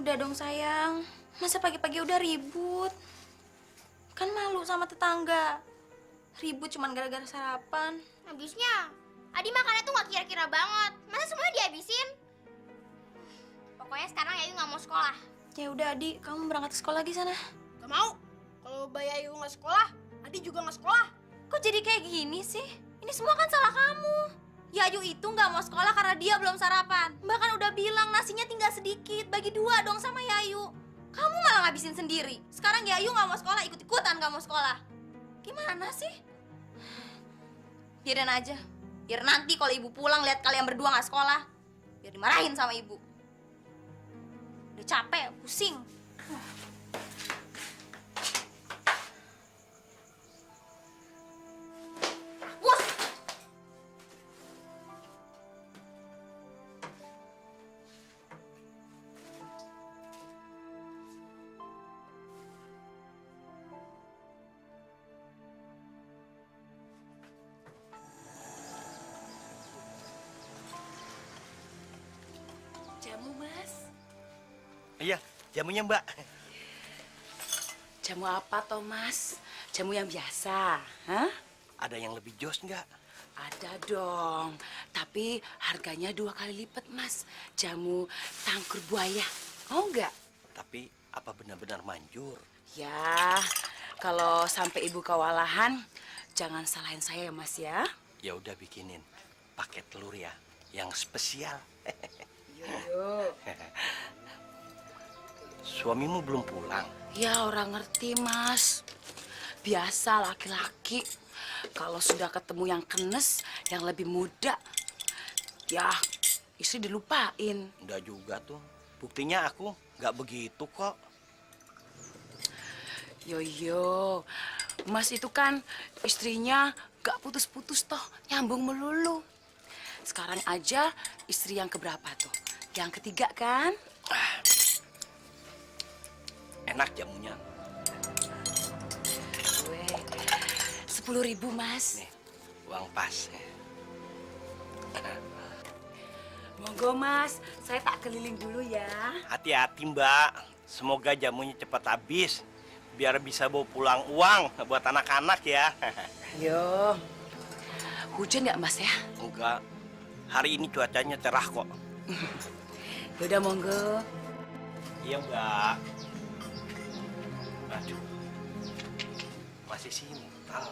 Udah dong sayang, masa pagi-pagi udah ribut? Kan malu sama tetangga. Ribut cuman gara-gara sarapan. Habisnya, Adi makannya tuh gak kira-kira banget. Masa semuanya dihabisin? Pokoknya sekarang Yayu gak mau sekolah. Ya udah Adi, kamu berangkat ke sekolah lagi sana. Gak mau. Kalau Mbak Yayu nggak sekolah, Adi juga nggak sekolah. Kok jadi kayak gini sih? Ini semua kan salah kamu. Yayu itu nggak mau sekolah karena dia belum sarapan. Mbak kan udah bilang nasinya tinggal sedikit, bagi 2 dong sama Yayu. Kamu malah ngabisin sendiri. Sekarang Yayu nggak mau sekolah, ikut-ikutan nggak mau sekolah. Gimana sih? Biarin aja. Biar nanti kalau ibu pulang lihat kalian berdua nggak sekolah, biar dimarahin sama ibu. Udah capek, pusing. Jamu, Mas. Iya, jamunya Mbak. Jamu apa, Thomas? Jamu yang biasa, hah? Ada yang lebih jos nggak? Ada dong, tapi harganya 2 kali lipat, Mas. Jamu tangkur buaya, mau nggak? Tapi apa benar-benar manjur? Ya, kalau sampai ibu kewalahan, jangan salahin saya ya, Mas ya. Ya udah bikinin pakai telur ya, yang spesial. Yuk. Suamimu belum pulang? Ya orang ngerti, Mas. Biasa laki-laki kalau sudah ketemu yang kenes, yang lebih muda, ya istri dilupain. Udah juga tuh. Buktinya aku nggak begitu kok. Yo, Mas itu kan istrinya gak putus-putus toh, nyambung melulu. Sekarang aja istri yang keberapa tuh? Yang ketiga kan? Enak jamunya. Weh, 10.000, Mas. Nih, uang pas. Monggo, Mas. Saya tak keliling dulu ya. Hati-hati Mbak. Semoga jamunya cepat habis. Biar bisa bawa pulang uang buat anak-anak ya. Yo, hujan nggak, Mas ya? Enggak. Hari ini cuacanya cerah kok. Yaudah, monggo. Iya Mbak. Aduh. Masih simpel.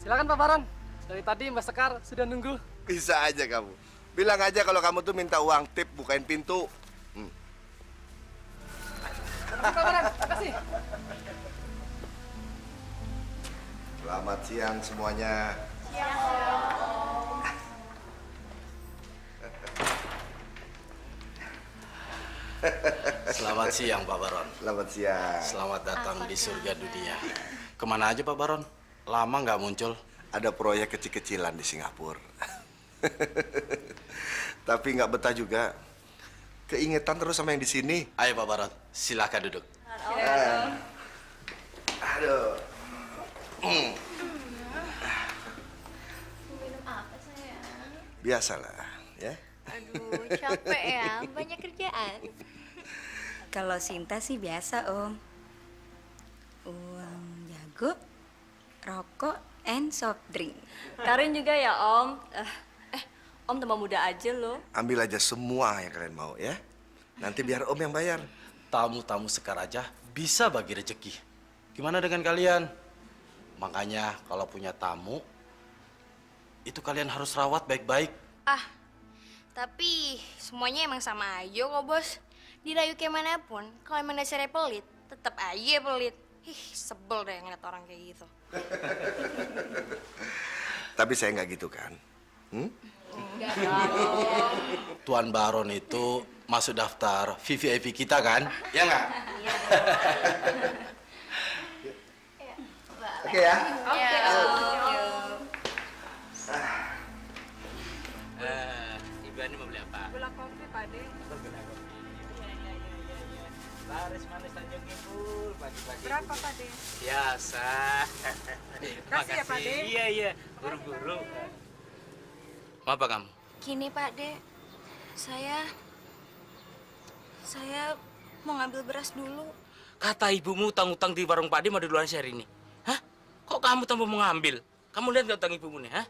Silakan Pak Baron. Dari tadi Mbak Sekar sudah nunggu. Bisa aja kamu. Bilang aja kalau kamu tuh minta uang tip, bukain pintu. Pak Baron, makasih. Selamat siang semuanya. Selamat siang Pak Baron. Selamat siang. Selamat datang di surga dunia. Kemana aja Pak Baron? Lama nggak muncul. Ada proyek kecil-kecilan di Singapura. Tapi nggak betah juga. Keingetan terus sama yang di sini. Ayo Pak Baron, silakan duduk. Aduh. Biasalah, ya. Aduh, capek ya, banyak kerjaan. Kalau Sinta sih biasa, Om. Uang jago, rokok, and soft drink. Karin juga ya, Om. Om tambah muda aja loh. Ambil aja semua yang kalian mau, ya. Nanti biar Om yang bayar. Tamu-tamu Sekar aja bisa bagi rezeki. Gimana dengan kalian? Makanya kalau punya tamu, itu kalian harus rawat baik-baik. Tapi semuanya emang sama aja kok, Bos. Dirayu kayak manapun, kalau emang dasarnya pelit, tetap aja pelit. Sebel deh ngeliat orang kayak gitu. Tapi saya nggak gitu kan? Tuan Baron itu masuk daftar VVIP kita kan? Ya nggak? Oke ya. Ibu Ani mau beli apa? Gula kopi, Pak De. Laris manis Tanjung Ibu, pagi-pagi. Berapa, Pak De? Biasa. Kasih ya, Pak De. Iya, buru-buru. Mau apa kamu? Gini, Pak De. Saya mau ngambil beras dulu. Kata ibumu utang-utang di warung Pak De mau duluan share ini. Hah? Kok kamu tambah mau ngambil? Kamu lihat nggak utang ibumu nih, hah?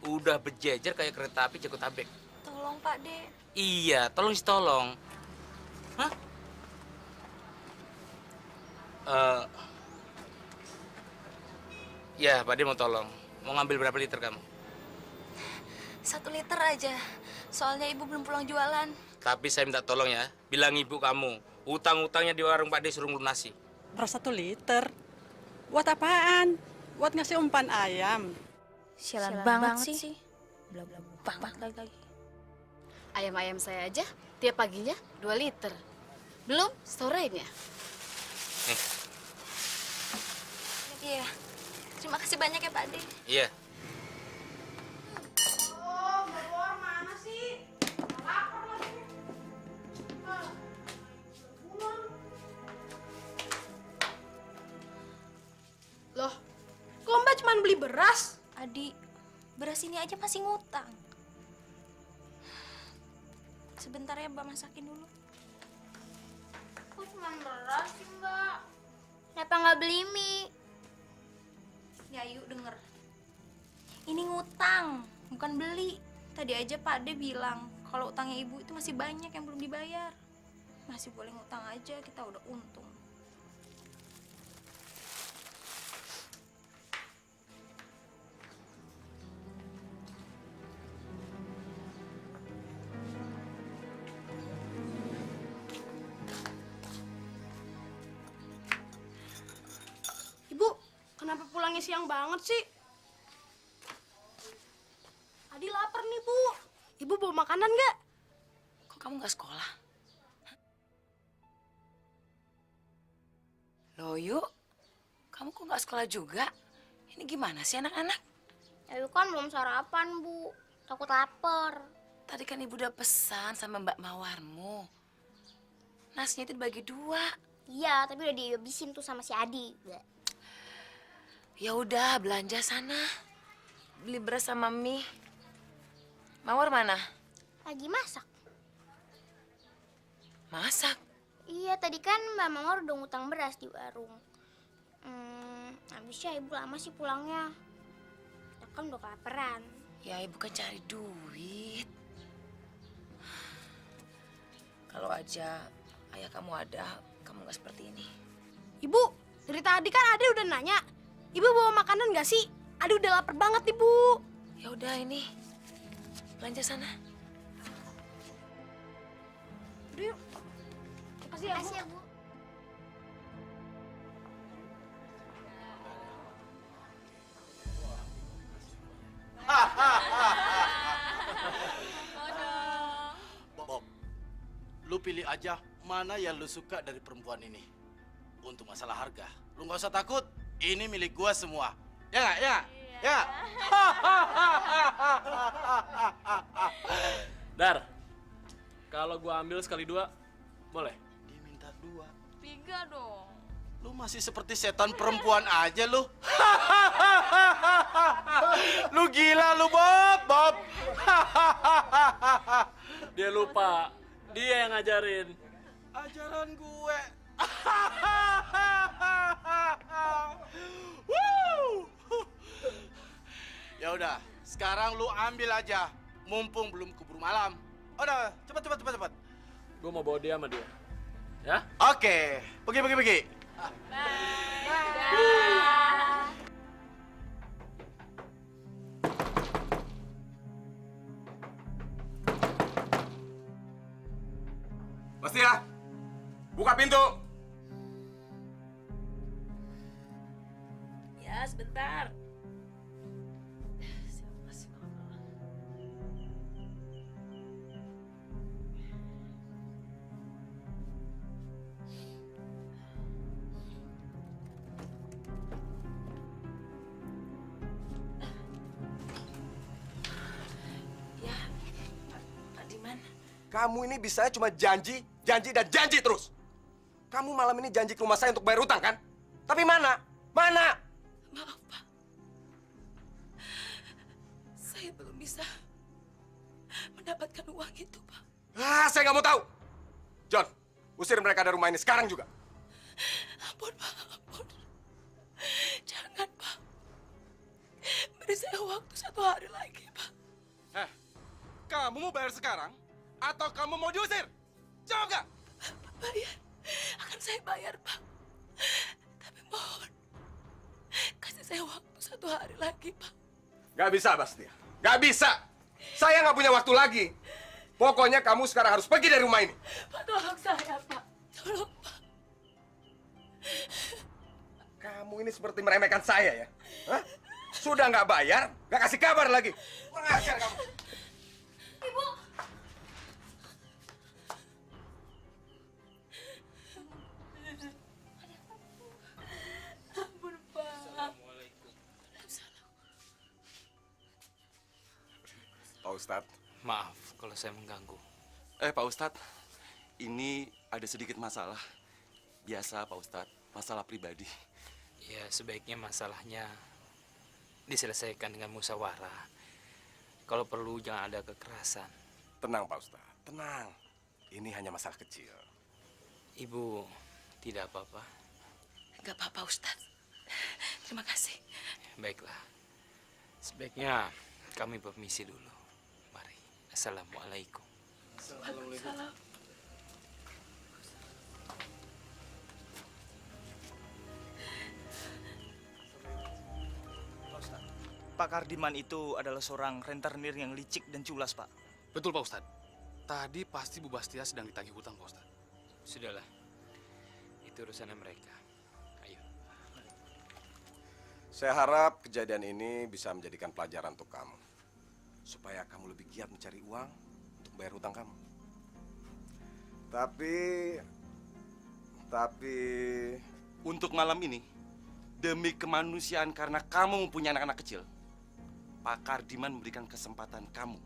Udah berjejer kayak kereta api Jabodetabek. Tolong, Pak De. Iya, tolong sih tolong. Hah? Ya, Pak De mau tolong. Mau ngambil berapa liter kamu? 1 liter aja. Soalnya ibu belum pulang jualan. Tapi saya minta tolong ya, bilang ibu kamu, utang-utangnya di warung Pak De suruh lunasi. Beras 1 liter. Buat apaan? Buat ngasih umpan ayam. Sialan banget sih. Bla-bla banget lagi. Ayam-ayam saya aja tiap paginya 2 liter. Belum storenya. Iya. Terima kasih banyak ya, Pak De. Iya. Mana sih? Lapar lagi. Loh, kok Mbak cuma beli beras? Adi, beras ini aja masih ngutang. Sebentar ya, Mbak masakin dulu. Kok cuma beras sih, Mbak? Kenapa nggak beli mie? Ya, yuk denger. Ini ngutang, bukan beli. Tadi aja Pak De bilang kalau utangnya ibu itu masih banyak yang belum dibayar. Masih boleh ngutang aja, kita udah untung. Ibu, kenapa pulangnya siang banget sih? Adi lapar nih, Bu. Ibu bawa makanan nggak? Kok kamu nggak sekolah? Loh, Yuk. Kamu kok nggak sekolah juga? Ini gimana sih anak-anak? Ayu kan belum sarapan, Bu. Takut lapar. Tadi kan ibu udah pesan sama Mbak Mawarmu. Nasinya itu dibagi 2. Iya, tapi udah dihabisin tuh sama si Adi. Ya udah, belanja sana. Beli beras sama mie. Mawar mana? Lagi masak. Masak. Iya, tadi kan Mbak Mawar udah ngutang beras di warung. Habisnya ibu lama sih pulangnya. Kita kan udah kelaparan. Ya ibu kan cari duit. Kalau aja ayah kamu ada, kamu nggak seperti ini. Ibu, dari tadi kan Adi udah nanya. Ibu bawa makanan nggak sih? Adi udah lapar banget, Ibu. Ya udah ini, belanja sana. Udah yuk. Makasih ya, Bu. Makasih ya, Bu. pilih aja mana yang lu suka dari perempuan ini. Untuk masalah harga, lu nggak usah takut. Ini milik gua semua. Ya nggak? Ya? Ya? Dar, kalau gua ambil sekali 2, boleh? Dia minta 2. 3 dong. Lu masih seperti setan perempuan aja lu. Lu gila lu, Bob, Bob. Dia lupa, dia yang ngajarin. Ajaran gue. Woo! Ya udah, sekarang lu ambil aja, mumpung belum keburu malam. Udah, cepat. Gue mau bawa dia sama dia. Ya? Oke, pergi. Pasti ya? Buka pintu. Ya, sebentar. Ya, Pak Diman. Kamu ini bisanya cuma janji terus. Kamu malam ini janji ke rumah saya untuk bayar utang, kan? Tapi mana? Mana? Maaf, Pak. Saya belum bisa mendapatkan uang itu, Pak. Saya nggak mau tahu. John, usir mereka dari rumah ini sekarang juga. Ampun, Pak. Ampun. Jangan, Pak. Beri saya waktu 1 hari lagi, Pak. Kamu mau bayar sekarang? Atau kamu mau diusir? Jawab nggak? Bayar. Akan saya bayar, Pak. Tapi mohon, kasih saya waktu 1 hari lagi, Pak. Nggak bisa, Bastia. Nggak bisa. Saya nggak punya waktu lagi. Pokoknya kamu sekarang harus pergi dari rumah ini. Pak, tolong saya, Pak. Tolong, Pak. Kamu ini seperti meremehkan saya ya. Hah? Sudah nggak bayar, nggak kasih kabar lagi. Kurang ajar kamu. Ibu, Ampun, Pak. Pak Ustadz. Maaf kalau saya mengganggu. Pak Ustadz, ini ada sedikit masalah. Biasa Pak Ustadz, masalah pribadi. Ya, sebaiknya masalahnya diselesaikan dengan musyawarah. Kalau perlu jangan ada kekerasan. Tenang Pak Ustadz, tenang. Ini hanya masalah kecil. Ibu tidak apa-apa. Enggak apa-apa, Ustaz. Terima kasih. Baiklah. Sebaiknya kami permisi dulu. Mari. Assalamualaikum. Waalaikumsalam. Pak Kardiman itu adalah seorang rentenir yang licik dan culas, Pak. Betul, Pak Ustadz. Tadi pasti Bu Bastia sedang ditagih hutang, Pak Ustadz. Sudahlah. Itu urusannya mereka. Ayo. Saya harap kejadian ini bisa menjadikan pelajaran untuk kamu. Supaya kamu lebih giat mencari uang untuk bayar hutang kamu. Tapi... Untuk malam ini, demi kemanusiaan karena kamu mempunyai anak-anak kecil, Pak Kardiman memberikan kesempatan kamu.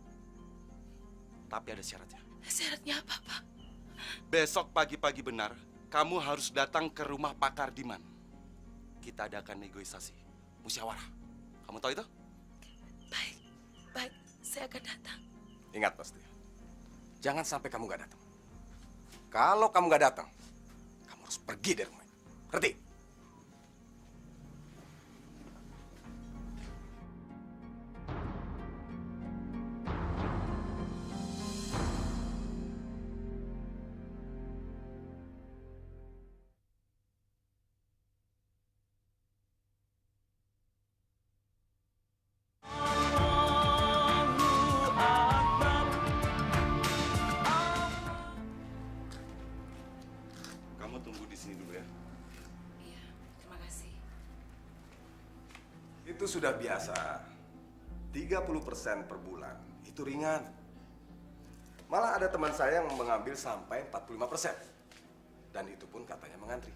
Tapi ada syaratnya. Syaratnya apa, Pak? Besok pagi-pagi benar, kamu harus datang ke rumah Pak Kardiman. Kita adakan negosiasi, musyawarah. Kamu tahu itu? Baik, saya akan datang. Ingat pasti, jangan sampai kamu nggak datang. Kalau kamu nggak datang, kamu harus pergi dari rumah ini. Ngerti? Kamu tunggu di sini dulu ya. Iya, terima kasih. Itu sudah biasa. 30% per bulan. Itu ringan. Malah ada teman saya yang mengambil sampai 45%. Dan itu pun katanya mengantri.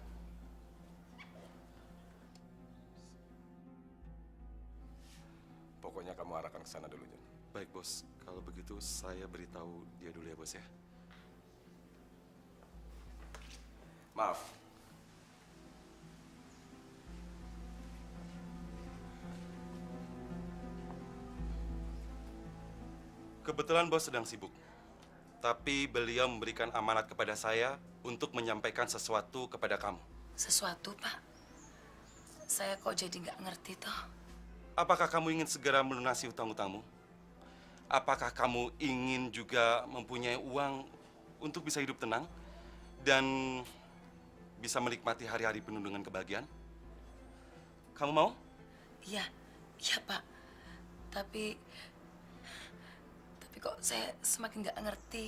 Pokoknya kamu arahkan ke sana dulu, John. Baik, Bos. Kalau begitu saya beritahu dia dulu ya, Bos ya. Maaf. Kebetulan Bos sedang sibuk. Tapi beliau memberikan amanat kepada saya untuk menyampaikan sesuatu kepada kamu. Sesuatu, Pak? Saya kok jadi nggak ngerti toh. Apakah kamu ingin segera melunasi hutang-hutangmu? Apakah kamu ingin juga mempunyai uang untuk bisa hidup tenang dan bisa menikmati hari-hari penuh dengan kebahagiaan? Kamu mau? Iya, iya Pak. Tapi kok saya semakin nggak ngerti.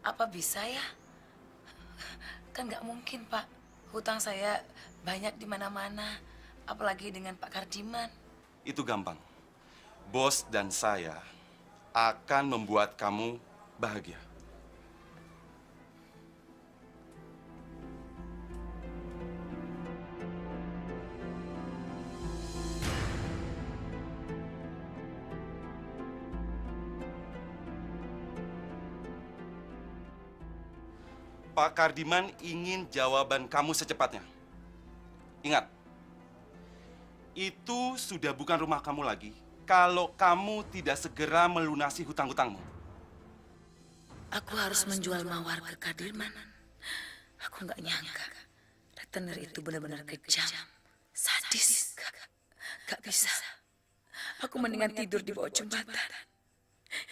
Apa bisa ya? Kan nggak mungkin Pak. Hutang saya banyak di mana-mana. Apalagi dengan Pak Kardiman. Itu gampang. Bos dan saya akan membuat kamu bahagia. Pak Kardiman ingin jawaban kamu secepatnya. Ingat, itu sudah bukan rumah kamu lagi kalau kamu tidak segera melunasi hutang-hutangmu. Aku harus menjual Mawar ke Kardiman. Aku nggak nyangka. Rentenir itu benar-benar kejam. Sadis. Gak bisa. Aku mendingan tidur di bawah jembatan.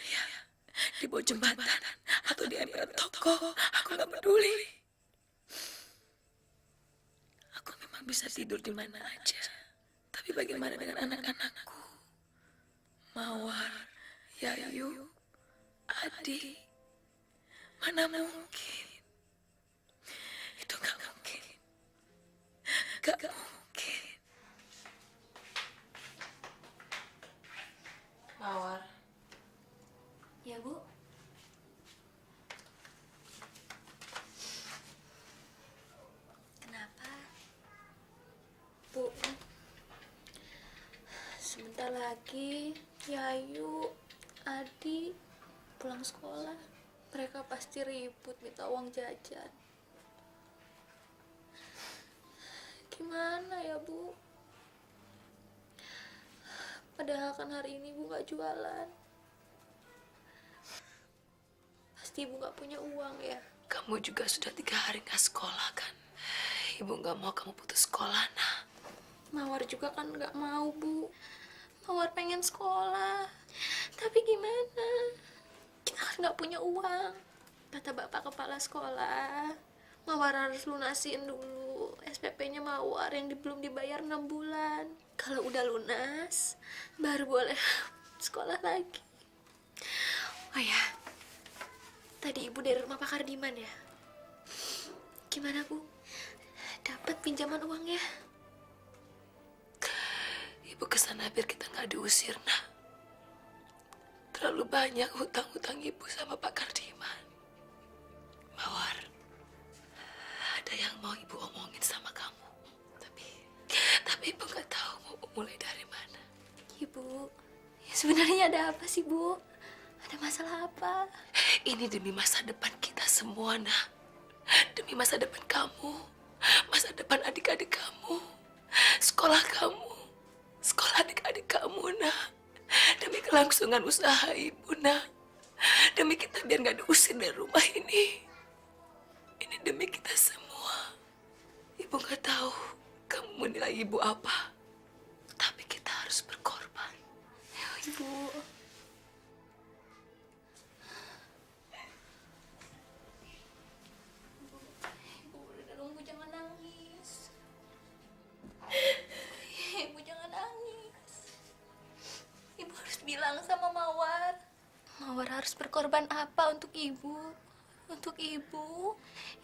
Ya, di bawah jembatan. Atau di emperan toko. Aku nggak peduli. Aku memang bisa tidur di mana aja. Tapi bagaimana dengan anak-anakku? Mawar, Yayu, Adi. Mana mungkin? Itu gak mungkin. Gak mungkin. Mawar. Ya, Bu. Kenapa? Bu, sebentar lagi Yayu, Adi pulang sekolah. Mereka pasti ribut minta uang jajan. Gimana ya, Bu? Padahal kan hari ini Ibu gak jualan. Pasti Ibu gak punya uang ya. Kamu juga sudah 3 hari gak sekolah kan? Ibu gak mau kamu putus sekolah, nah. Mawar juga kan gak mau, Bu. Mawar pengen sekolah. Tapi gimana? Kita kan gak punya uang. Kata Bapak Kepala Sekolah, Mawar harus lunasin dulu SPP-nya Mawar yang belum dibayar 6 bulan. Kalau udah lunas, baru boleh sekolah lagi. Oh ya, tadi Ibu dari rumah Pak Kardiman ya? Gimana, Bu? Dapat pinjaman uangnya? Ibu kesana biar kita nggak diusir, nah. Terlalu banyak hutang-hutang ibu sama Pak Kardiman. Mawar, ada yang mau ibu omongin sama kamu. Tapi ibu nggak tahu mau mulai dari mana. Ibu, ya sebenarnya ada apa sih, Bu? Ada masalah apa? Ini demi masa depan kita semua, nah. Demi masa depan kamu, masa depan adik-adik kamu, sekolah kamu, sekolah adik-adik kamu, nah. Demi kelangsungan usaha ibu, nah. Demi kita biar nggak diusir dari rumah ini. Ini demi kita semua. Ibu nggak tahu kamu menilai ibu apa. Tapi kita harus berkorban. Ibu. Ibu udah dong, Bu, jangan nangis. Ibu jangan nangis. Ibu harus bilang sama Mawar. Mawar harus berkorban apa untuk ibu? Untuk ibu,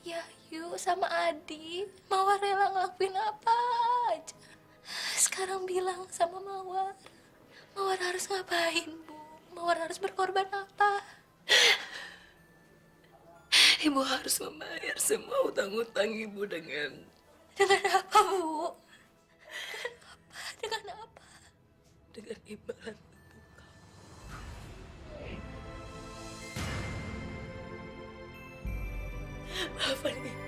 Yayu sama Adi. Mawar rela ngelakuin apa aja. Sekarang bilang sama Mawar. Mawar harus ngapain, Bu? Mawar harus berkorban apa? Ibu harus membayar semua utang-utang ibu dengan apa, Bu? Dengan apa? dengan imbalan maafin ibu.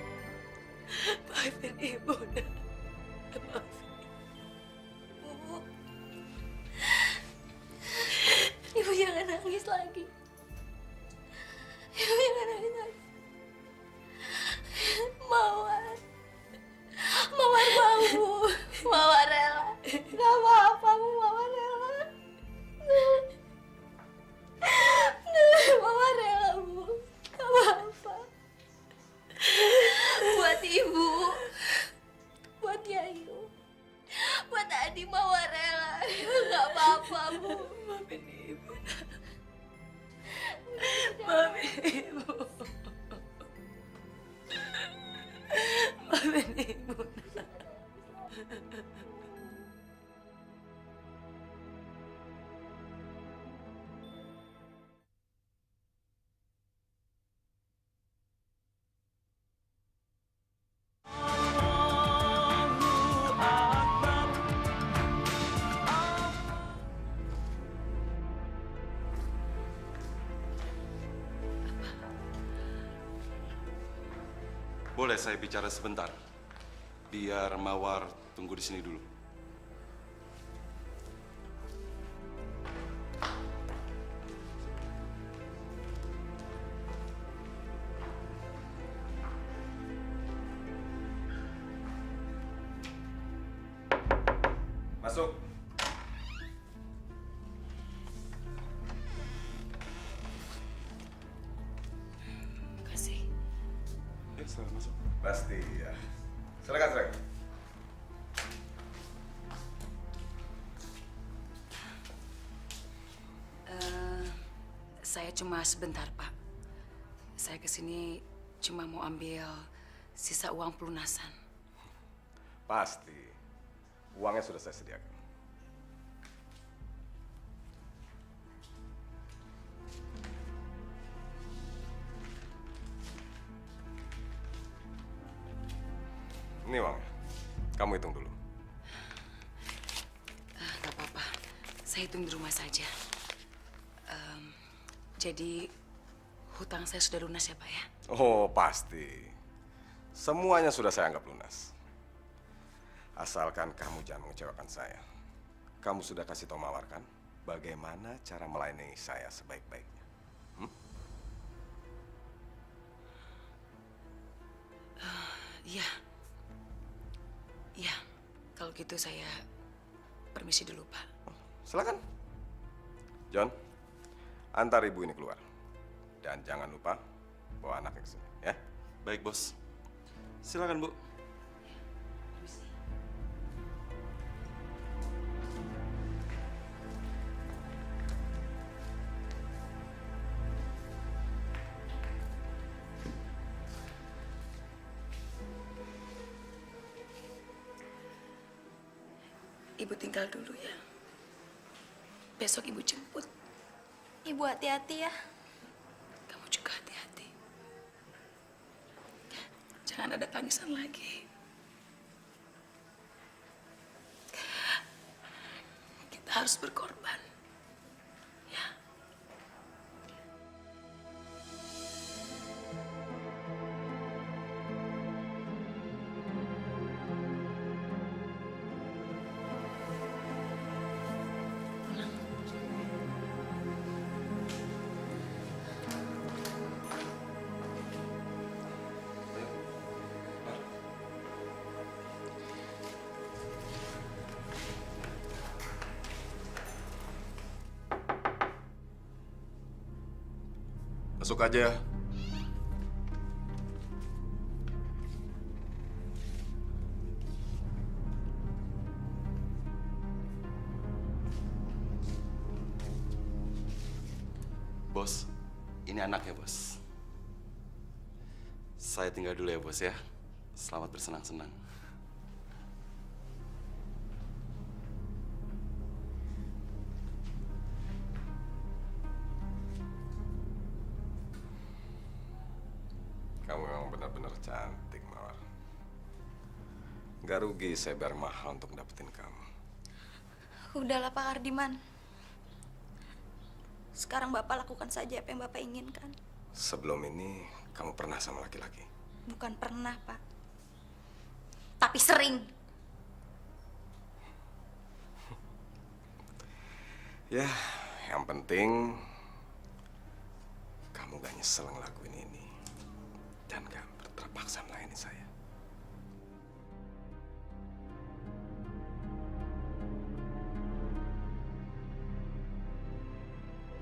Maafin ibu, nak. Maafin. Bu. Ibu jangan nangis lagi. Ibu jangan nangis lagi. Mawar. Mawar mau, Bu. Mawar rela. Gak apa-apa, Bu. Mawar rela. Mawar rela, Bu. Gak apa-apa. Buat Ibu. Buat Yayu. Buat Adi Mawar rela. Gak apa-apa, Bu. Maafin ibu, nak. Maafin ibu. Maafin ibu, nak. Boleh saya bicara sebentar? Biar Mawar tunggu di sini dulu. Masuk. Kasih. Silakan masuk. Pasti ya. Silakan, silakan. Saya cuma sebentar, Pak. Saya kesini cuma mau ambil sisa uang pelunasan. Pasti. Uangnya sudah saya sediakan. Ini uangnya. Kamu hitung dulu. Gak apa-apa. Saya hitung di rumah saja. Jadi hutang saya sudah lunas ya, Pak ya? Oh, pasti. Semuanya sudah saya anggap lunas. Asalkan kamu jangan mengecewakan saya. Kamu sudah kasih tahu Mawar kan? Bagaimana cara melayani saya sebaik-baiknya. Iya. Iya. Kalau gitu saya permisi dulu, Pak. Silakan. John, antar ibu ini keluar. Dan jangan lupa bawa anaknya ke sini, ya. Baik, Bos. Silakan, Bu. Ibu tinggal dulu ya. Besok ibu jemput. Ibu hati-hati ya. Kamu juga hati-hati. Jangan ada tangisan lagi. Kita harus berkorban. Ya. Masuk aja. Bos, ini anaknya, Bos. Saya tinggal dulu ya, Bos ya. Selamat bersenang-senang. Gak rugi saya bayar mahal untuk dapetin kamu. Udahlah Pak Kardiman. Sekarang Bapak lakukan saja apa yang Bapak inginkan. Sebelum ini, kamu pernah sama laki-laki? Bukan pernah, Pak. Tapi sering. Ya, yang penting kamu gak nyesel ngelakuin ini. Dan gak terpaksa melayani saya.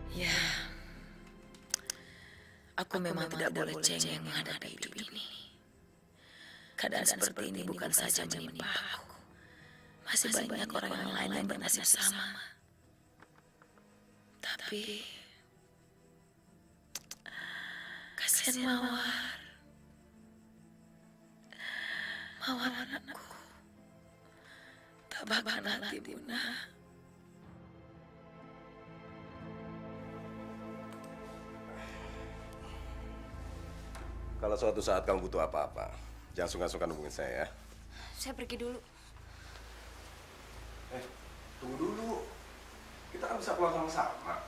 Ya, aku memang tidak boleh cengeng menghadapi hidup ini. Keadaan seperti ini bukan saja menimpa aku. Masih banyak orang yang lain yang bernasib sama. Tapi kasihan Mawar. Mawar anakku. Tabahkan hatimu, Nak. Kalau suatu saat kamu butuh apa-apa, jangan sungkan-sungkan hubungin saya ya. Saya pergi dulu. Tunggu dulu. Kita kan bisa pulang sama-sama.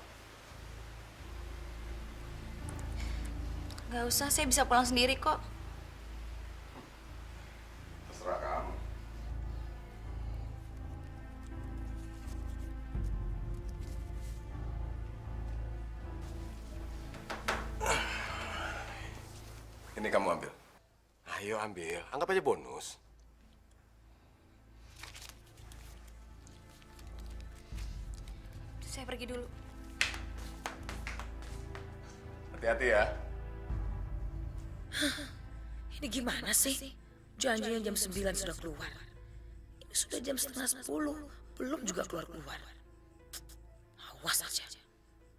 Gak usah, saya bisa pulang sendiri kok. Terserah kamu. Ini kamu ambil. Ayo ambil, anggap aja bonus. Saya pergi dulu. Hati-hati ya. Ini gimana sih? Janjinya jam 9 sudah keluar. Ini sudah jam setengah 10. Belum juga keluar-keluar. Awas aja.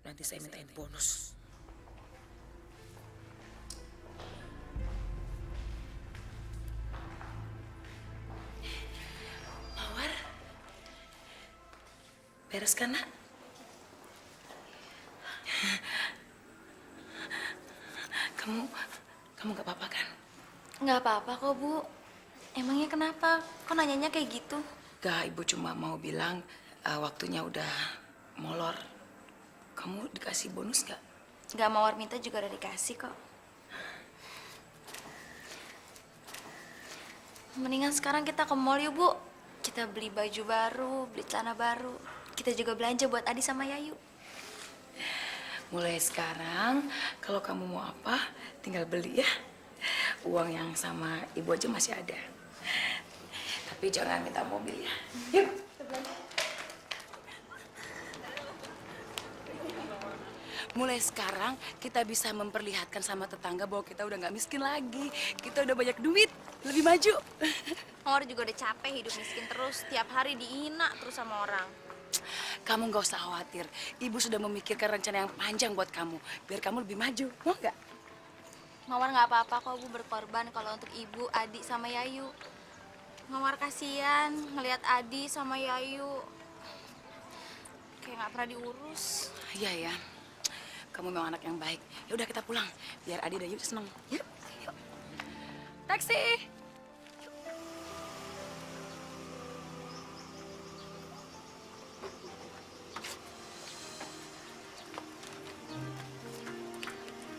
Nanti saya mintain bonus. Mawar. Beres kan, Nak? Kamu gak apa-apa kan? Nggak apa-apa kok, Bu. Emangnya kenapa? Kok nanyanya kayak gitu? Gak, Ibu cuma mau bilang waktunya udah molor. Kamu dikasih bonus gak? Nggak Mawar minta juga udah dikasih kok. Mendingan sekarang kita ke mall yuk, Bu. Kita beli baju baru, beli celana baru. Kita juga belanja buat Adi sama Yayu. Mulai sekarang, kalau kamu mau apa, tinggal beli ya. Uang yang sama Ibu aja masih ada. Tapi jangan minta mobil ya. Yuk. Mulai sekarang, kita bisa memperlihatkan sama tetangga bahwa kita udah nggak miskin lagi. Kita udah banyak duit, lebih maju. Mawar juga udah capek hidup miskin terus. Tiap hari dihina terus sama orang. Kamu nggak usah khawatir. Ibu sudah memikirkan rencana yang panjang buat kamu. Biar kamu lebih maju, mau nggak? Mawar nggak apa-apa kok, Bu, berkorban kalau untuk Ibu, Adi, sama Yayu. Mawar kasihan ngelihat Adi sama Yayu kayak nggak pernah diurus. Iya ya. Kamu memang anak yang baik. Ya udah kita pulang. Biar Adi dan Yayu seneng. Yuk. Yuk. Taksi.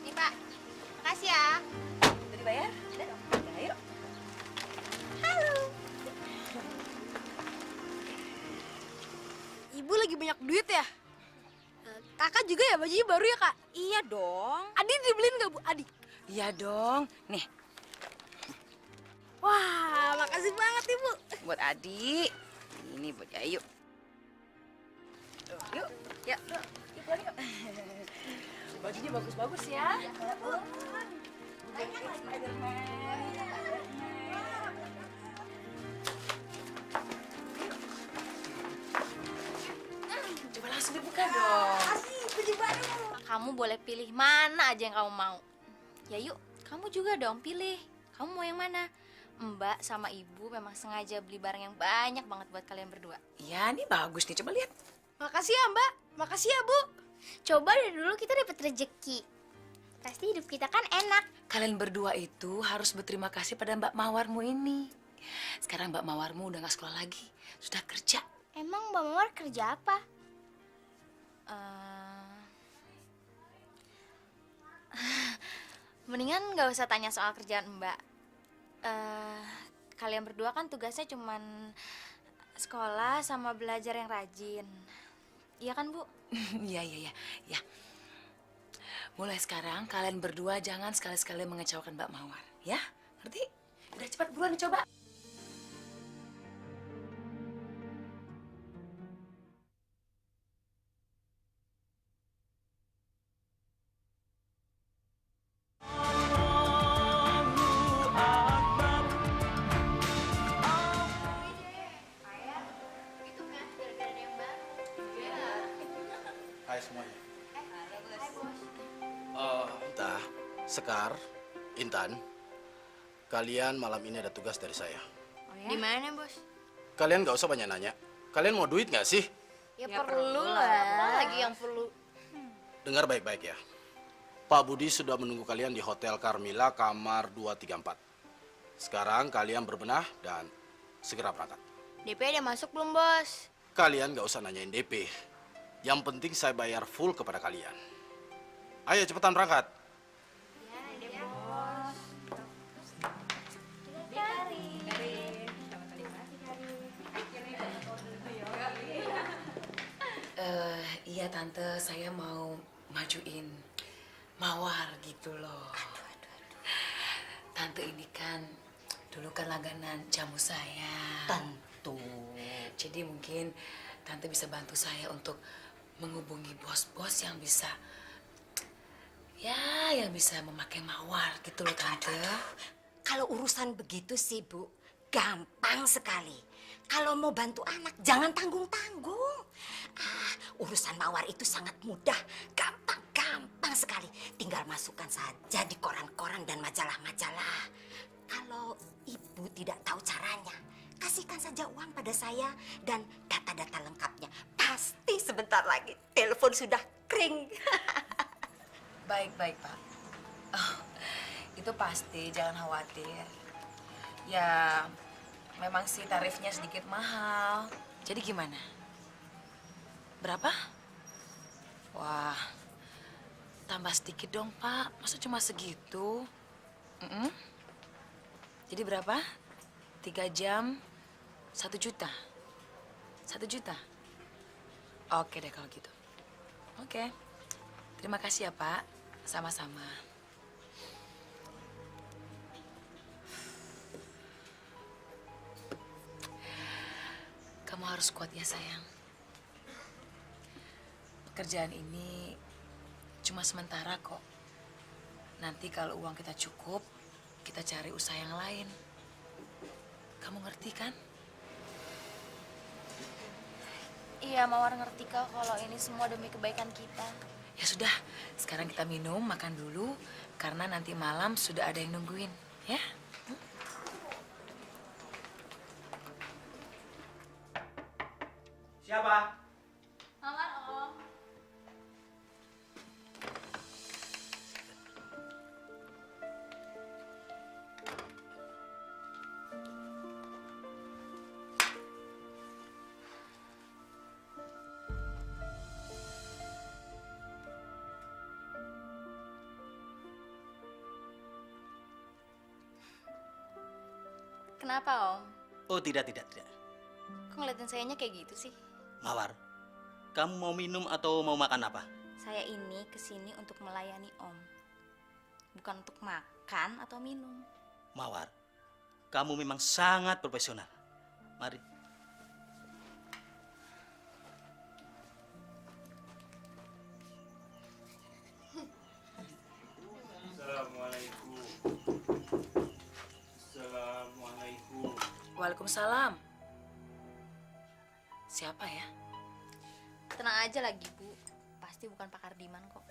Nih, Pak. Makasih ya. Udah dibayar? Udah dong. Udah, yuk. Halo. Ibu lagi banyak duit ya? Kakak juga ya bajunya baru ya, Kak? Iya dong. Adi dibeliin nggak, Bu? Adi? Iya dong. Nih, Wah, makasih banget, Ibu. buat Adi. Ini buat Yayu. Yuk, yuk. Yuk, pulang yuk. Bajunya bagus-bagus ya. Coba langsung dibuka dong. Kamu boleh pilih mana aja yang kamu mau. Yayu, kamu juga dong pilih. Kamu mau yang mana? Mbak sama Ibu memang sengaja beli barang yang banyak banget buat kalian berdua. Iya, ini bagus nih. Coba lihat. Makasih ya, Mbak. Makasih ya, Bu. Coba dari dulu kita dapat rezeki. Pasti hidup kita kan enak. Kalian berdua itu harus berterima kasih pada Mbak Mawarmu ini. Sekarang Mbak Mawarmu udah nggak sekolah lagi, sudah kerja. Emang Mbak Mawar kerja apa? Mendingan nggak usah tanya soal kerjaan Mbak. Kalian berdua kan tugasnya cuman sekolah sama belajar yang rajin. Iya kan, Bu? Iya. Mulai sekarang kalian berdua jangan sekali-sekali mengecewakan Mbak Mawar, ya? Ngerti? Udah cepat buruan coba. Hai semuanya. Entah, Sekar, Intan, kalian malam ini ada tugas dari saya. Di mana, Bos? Kalian nggak usah banyak nanya. Kalian mau duit nggak sih? Ya, perlu lah. Lagi yang perlu. Dengar baik-baik ya. Pak Budi sudah menunggu kalian di Hotel Carmila kamar 234. Sekarang kalian berbenah dan segera berangkat. DP udah masuk belum, Bos? Kalian nggak usah nanyain DP. Yang penting saya bayar full kepada kalian. Ayo cepetan berangkat. Iya Tante, saya mau majuin Mawar gitu loh. Tante ini kan dulu kan langganan jamu saya. Tentu. Jadi mungkin Tante bisa bantu saya untuk menghubungi bos-bos yang bisa memakai Mawar gitu loh Tante. Kalau urusan begitu sih Bu, gampang sekali. Kalau mau bantu anak, jangan tanggung-tanggung. Urusan Mawar itu sangat mudah, gampang sekali. Tinggal masukkan saja di koran-koran dan majalah-majalah. Kalau Ibu tidak tahu caranya, kasihkan saja uang pada saya dan data-data lengkapnya. Pasti sebentar lagi telepon sudah kering. Baik, Pak. Oh, itu pasti, jangan khawatir. Ya, memang sih tarifnya sedikit mahal. Jadi gimana? Berapa? Wah, tambah sedikit dong, Pak. Masa cuma segitu? Jadi berapa? 3 jam, 1 juta? 1 juta? Oke deh kalau gitu. Oke. Terima kasih ya, Pak. Sama-sama. Kamu harus kuat ya, sayang. Pekerjaan ini cuma sementara kok. Nanti kalau uang kita cukup, kita cari usaha yang lain. Kamu ngerti kan? Iya, Mawar ngerti kok kalau ini semua demi kebaikan kita. Ya sudah, sekarang kita minum, makan dulu. Karena nanti malam sudah ada yang nungguin, ya? Siapa? Mawar, Om. Kenapa, Om? Oh, tidak. Kok ngeliatin sayanya kayak gitu sih? Mawar, kamu mau minum atau mau makan apa? Saya ini kesini untuk melayani Om. Bukan untuk makan atau minum. Mawar, kamu memang sangat profesional. Mari. Assalamualaikum. Assalamualaikum. Waalaikumsalam. Siapa ya? Tenang aja lagi, Bu. Pasti bukan Pak Kardiman kok.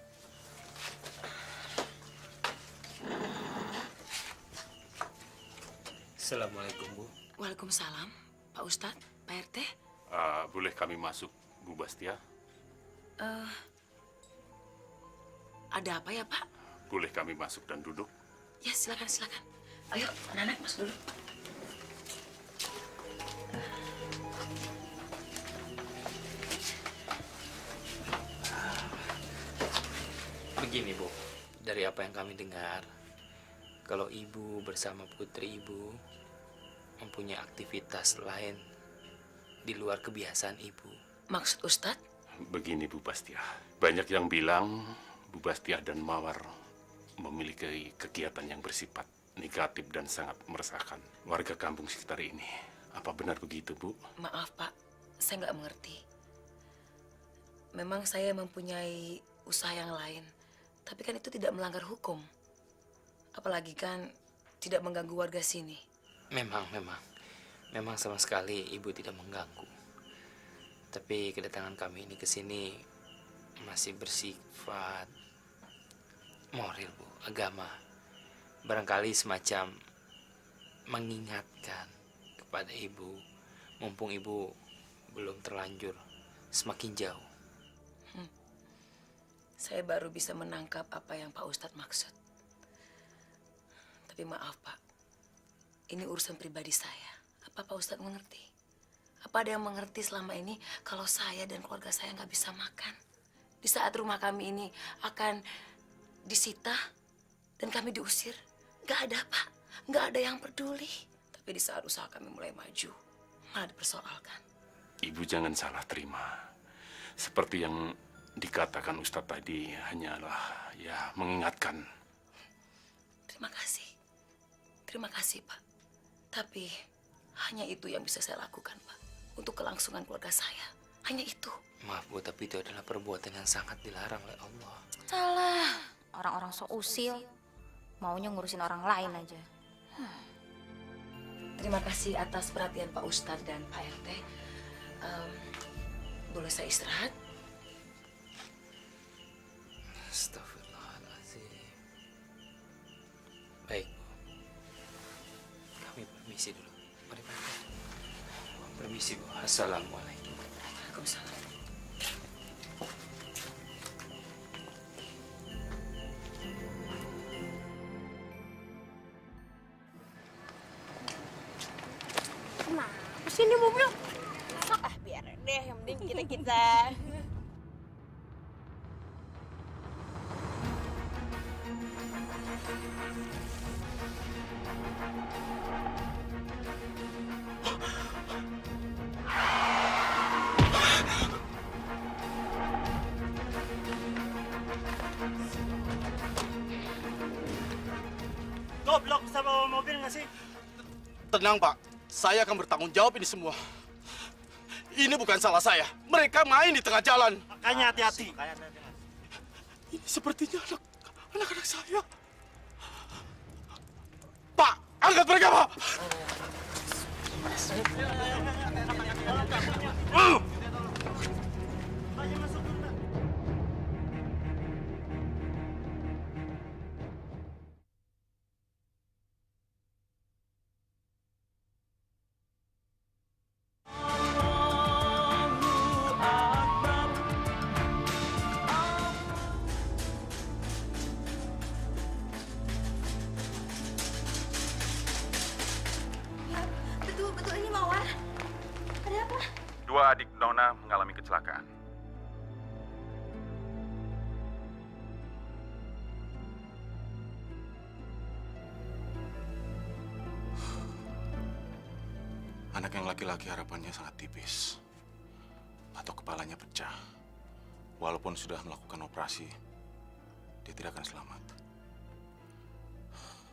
Assalamualaikum, Bu. Waalaikumsalam. Pak Ustadz, Pak RT. Boleh kami masuk, Bu Bastia? Ada apa ya, Pak? Boleh kami masuk dan duduk? Ya, silakan. Ayo, anak-anak masuk dulu. Begini Bu, dari apa yang kami dengar, kalau Ibu bersama putri Ibu mempunyai aktivitas lain di luar kebiasaan Ibu. Maksud Ustadz? Begini Bu Bastiah, banyak yang bilang Bu Bastiah dan Mawar memiliki kegiatan yang bersifat negatif dan sangat meresahkan warga kampung sekitar ini. Apa benar begitu, Bu? Maaf Pak, saya nggak mengerti. Memang saya mempunyai usaha yang lain, tapi kan itu tidak melanggar hukum. Apalagi kan tidak mengganggu warga sini. Memang sama sekali Ibu tidak mengganggu. Tapi kedatangan kami ini ke sini masih bersifat moral, Bu, agama. Barangkali semacam mengingatkan kepada Ibu, mumpung Ibu belum terlanjur semakin jauh. Saya baru bisa menangkap apa yang Pak Ustadz maksud. Tapi maaf Pak, ini urusan pribadi saya. Apa Pak Ustadz mengerti? Apa ada yang mengerti selama ini kalau saya dan keluarga saya nggak bisa makan? Di saat rumah kami ini akan disita dan kami diusir, nggak ada Pak, nggak ada yang peduli. Tapi di saat usaha kami mulai maju, malah dipersoalkan. Ibu jangan salah terima. Seperti yang dikatakan Ustadz tadi, hanyalah ya mengingatkan. Terima kasih Pak. Tapi hanya itu yang bisa saya lakukan Pak. Untuk kelangsungan keluarga saya. Hanya itu. Maaf Bu, tapi itu adalah perbuatan yang sangat dilarang oleh Allah. Salah. Orang-orang so usil. Maunya ngurusin orang lain aja. Terima kasih atas perhatian Pak Ustadz dan Pak RT. Boleh saya istirahat? Astagfirullahaladzim. Baik, Bu. Kami permisi dulu. Mari, Pak. Permisi, Bu. Assalamualaikum. Waalaikumsalam. Kenapa sih ini mobil? Biar deh, yang penting kita. Goblok, bisa bawa mobil nggak sih? Tenang Pak, saya akan bertanggung jawab ini semua. Ini bukan salah saya. Mereka main di tengah jalan. Makanya hati-hati. Ini sepertinya anak-anak saya. Pak, angkat mereka, Pak. Betul ini Mawar. Ada apa? Dua adik Nona mengalami kecelakaan. Anak yang laki-laki harapannya sangat tipis. Atau kepalanya pecah. Walaupun sudah melakukan operasi, dia tidak akan selamat.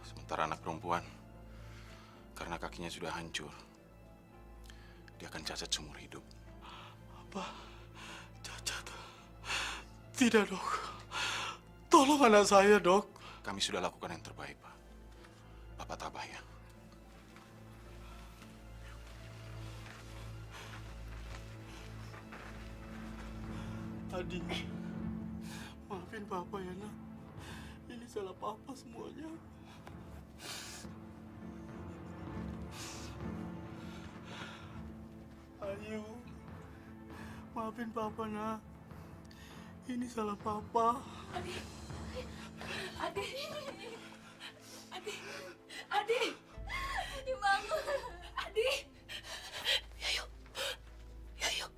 Sementara anak perempuan, karena kakinya sudah hancur, dia akan cacat seumur hidup. Apa? Cacat? Tidak, Dok. Tolong anak saya, Dok. Kami sudah lakukan yang terbaik, Pak. Bapak tabah ya. Adi, maafin Papa ya, Nak. Ini salah Papa semuanya. Ayu, maafin Papa, Nak. Ini salah Papa. Adi. Bangun. Adi. Yayu. Yayu.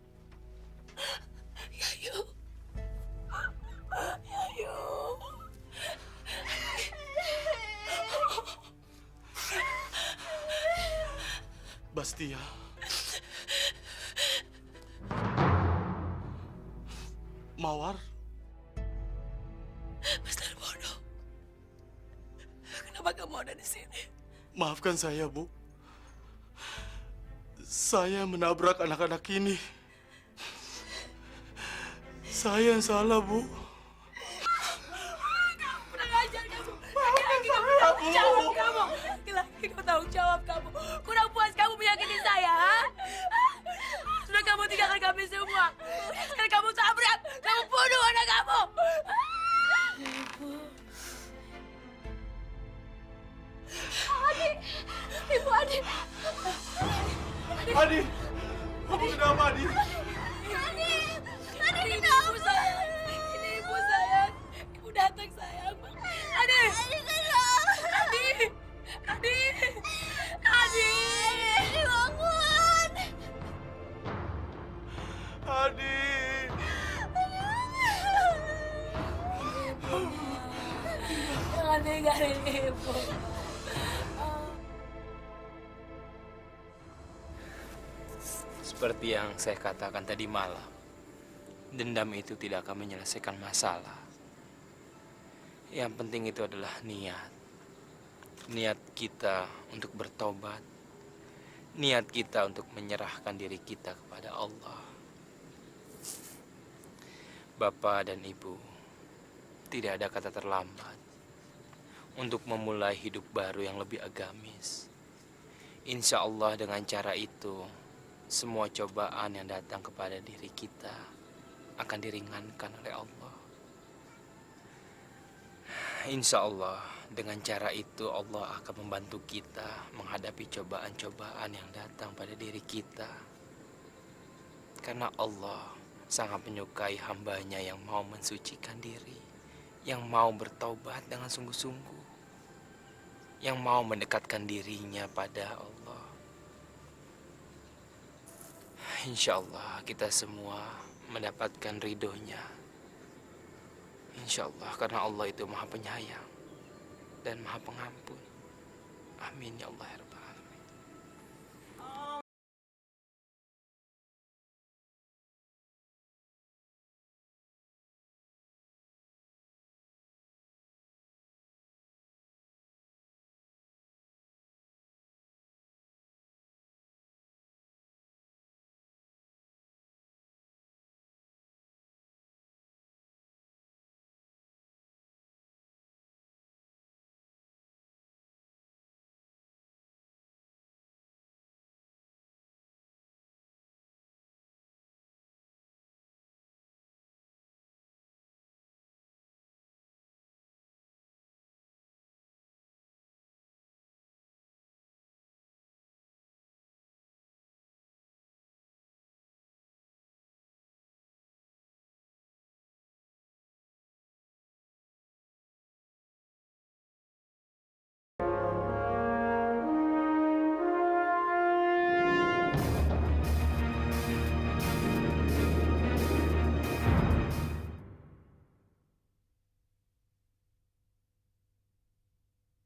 Bastia. Mawar. Mas Darmono, kenapa kamu ada di sini? Maafkan saya, Bu. Saya menabrak anak-anak ini. Saya yang salah, Bu. Kurang ajar kamu. Laki-laki kamu tanggung jawab kamu. Laki-laki kamu tanggung jawab kamu. Kurang puas kamu menyakiti saya, ha? Sudah kamu tinggalkan kami semua. Sekarang kamu tabrak. Kamu bunuh anak kamu. Adi, Ibu Adi. Adi, kamu kenapa, Adi? Adi, Ini ibu sayang. Ini ibu sayang. Ibu datang sayang. Adi. Adi. Adi. Adi. Adi, bangun. Adi. Jangan tinggalin ibu. Seperti yang saya katakan tadi malam, dendam itu tidak akan menyelesaikan masalah. Yang penting itu adalah niat. Niat kita untuk bertobat. Niat kita untuk menyerahkan diri kita kepada Allah. Bapak dan Ibu, tidak ada kata terlambat untuk memulai hidup baru yang lebih agamis. Insya Allah dengan cara itu, semua cobaan yang datang kepada diri kita akan diringankan oleh Allah. Insya Allah dengan cara itu Allah akan membantu kita menghadapi cobaan-cobaan yang datang pada diri kita. Karena Allah sangat menyukai hambanya yang mau mensucikan diri, yang mau bertobat dengan sungguh-sungguh, yang mau mendekatkan dirinya pada Allah. Insya Allah kita semua mendapatkan ridhonya. Insya Allah karena Allah itu maha penyayang dan maha pengampun. Amin ya Allah ya Rabbal.